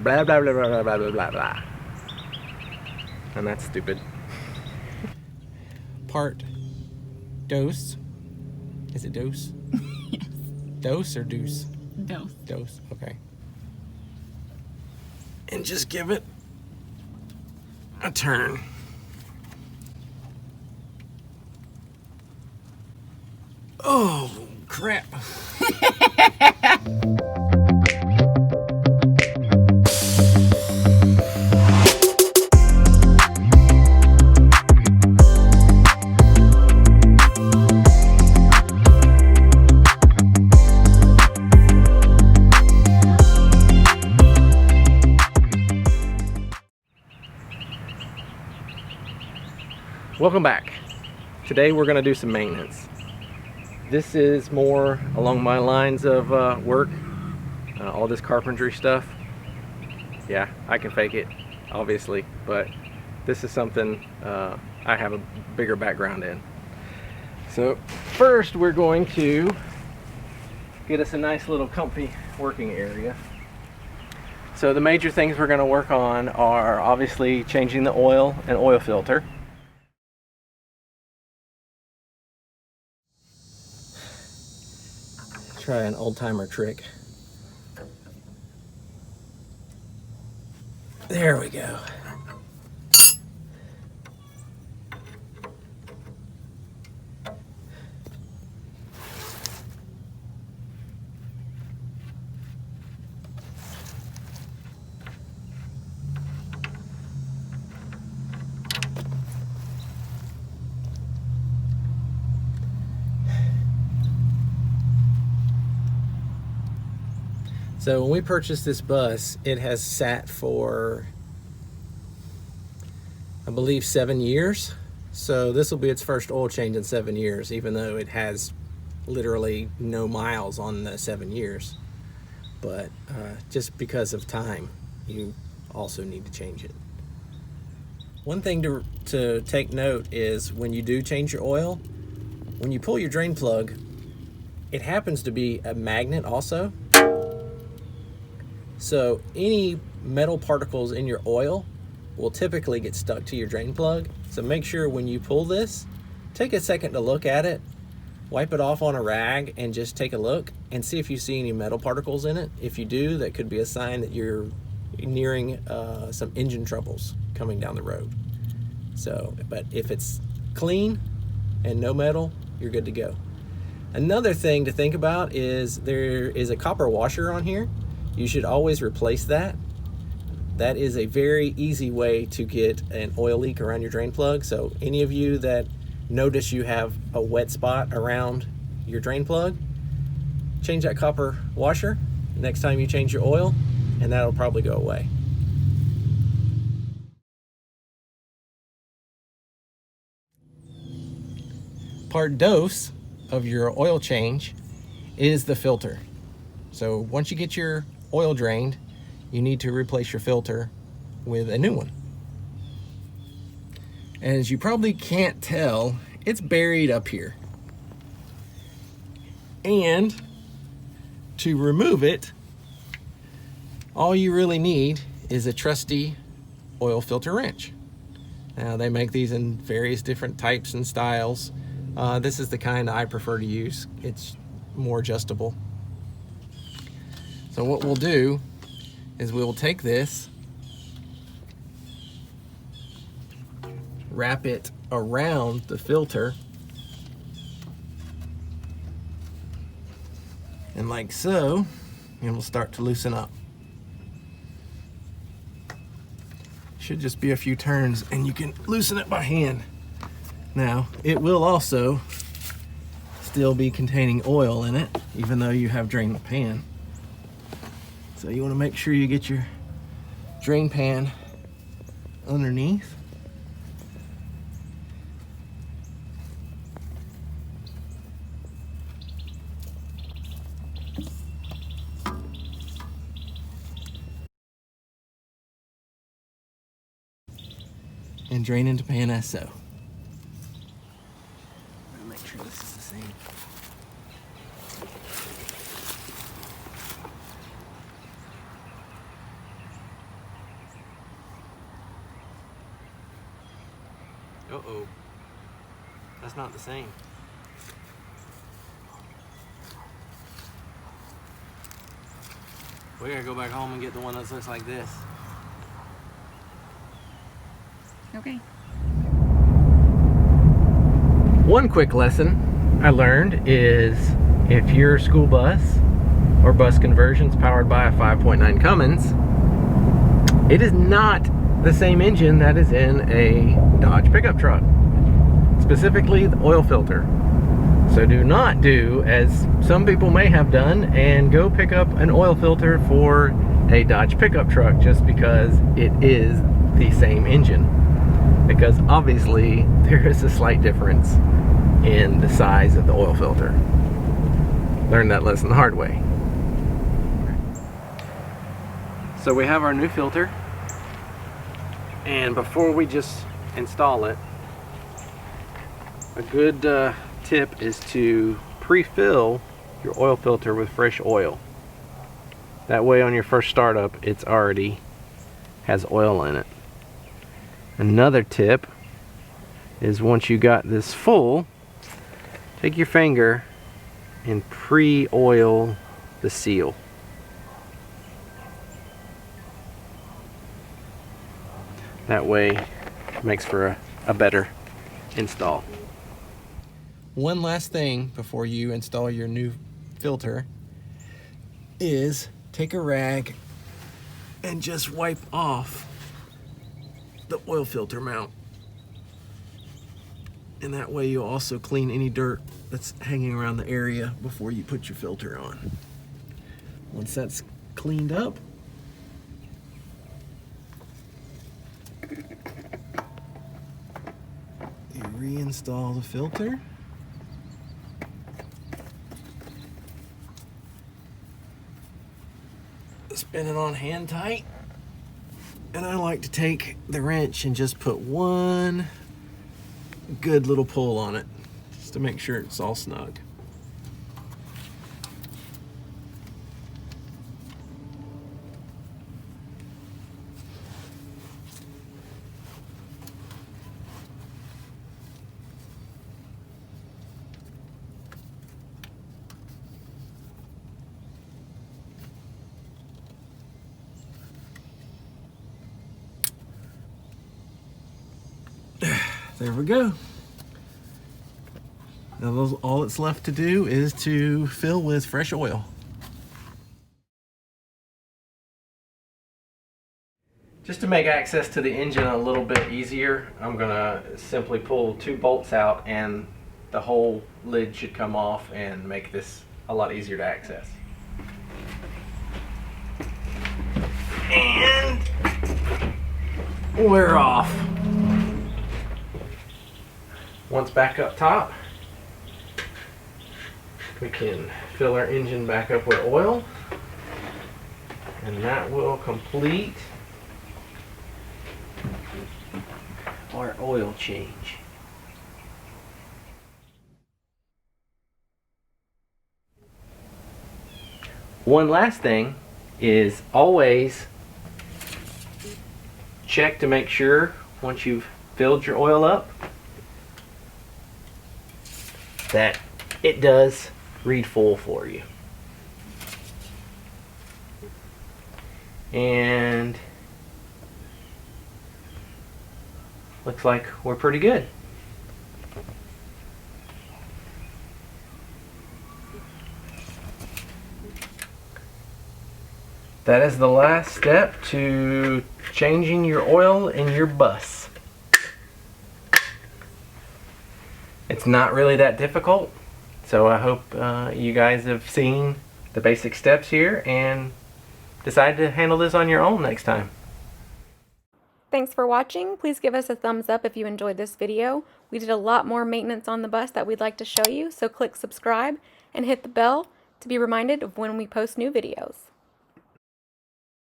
blah, blah, blah, blah, blah, blah, blah, blah. And that's stupid. Part dose. Is it dose? Yes. Dose or deuce? Dose. Dose, okay. And just give it a turn. Oh, crap. Welcome back. Today we're going to do some maintenance. This is more along my lines of work, all this carpentry stuff. Yeah, I can fake it, obviously, but this is something I have a bigger background in. So first we're going to get us a nice little comfy working area. So the major things we're going to work on are obviously changing the oil and oil filter. Try an old-timer trick. There we go. So when we purchased this bus, it has sat for, I believe, 7 years. So this will be its first oil change in 7 years, even though it has literally no miles on the 7 years. But just because of time, you also need to change it. One thing to take note is when you do change your oil, when you pull your drain plug, it happens to be a magnet also. So any metal particles in your oil will typically get stuck to your drain plug. So make sure when you pull this, take a second to look at it, wipe it off on a rag, and just take a look and see if you see any metal particles in it. If you do, that could be a sign that you're nearing some engine troubles coming down the road. So, but if it's clean and no metal, you're good to go. Another thing to think about is there is a copper washer on here. You should always replace that. That is a very easy way to get an oil leak around your drain plug. So any of you that notice you have a wet spot around your drain plug, change that copper washer next time you change your oil, and that'll probably go away. Part dose of your oil change is the filter. So once you get your oil drained, you need to replace your filter with a new one. As you probably can't tell, it's buried up here. And to remove it, all you really need is a trusty oil filter wrench. Now they make these in various different types and styles. This is the kind I prefer to use. It's more adjustable. So what we'll do is we'll take this, wrap it around the filter, and like so, and we'll start to loosen up. Should just be a few turns and you can loosen it by hand. Now, it will also still be containing oil in it, even though you have drained the pan. So you want to make sure you get your drain pan underneath. And drain into pan as so. Make sure this is the same. Uh-oh. That's not the same. We gotta go back home and get the one that looks like this. Okay. One quick lesson I learned is if your school bus or bus conversion's powered by a 5.9 Cummins, it is not the same engine that is in a Dodge pickup truck, specifically the oil filter. So do not do as some people may have done and go pick up an oil filter for a Dodge pickup truck just because it is the same engine. Because obviously there is a slight difference in the size of the oil filter. Learned that lesson the hard way. So we have our new filter, and before we just install it, a good tip is to pre-fill your oil filter with fresh oil. That way on your first startup it's already has oil in it. Another tip is once you got this full, take your finger and pre-oil the seal. That way it makes for a better install. One last thing before you install your new filter is take a rag and just wipe off the oil filter mount. And that way you'll also clean any dirt that's hanging around the area before you put your filter on. Once that's cleaned up, you reinstall the filter. Spin it on hand tight, and I like to take the wrench and just put one good little pull on it just to make sure it's all snug. There we go. Now all that's left to do is to fill with fresh oil. Just to make access to the engine a little bit easier, I'm gonna simply pull two bolts out and the whole lid should come off and make this a lot easier to access. And we're off. Once back up top, we can fill our engine back up with oil, and that will complete our oil change. One last thing is always check to make sure once you've filled your oil up that it does read full for you. And looks like we're pretty good. That is the last step to changing your oil in your bus. It's not really that difficult, so I hope you guys have seen the basic steps here and decide to handle this on your own next time. Thanks for watching. Please give us a thumbs up if you enjoyed this video. We did a lot more maintenance on the bus that we'd like to show you, so click subscribe and hit the bell to be reminded of when we post new videos.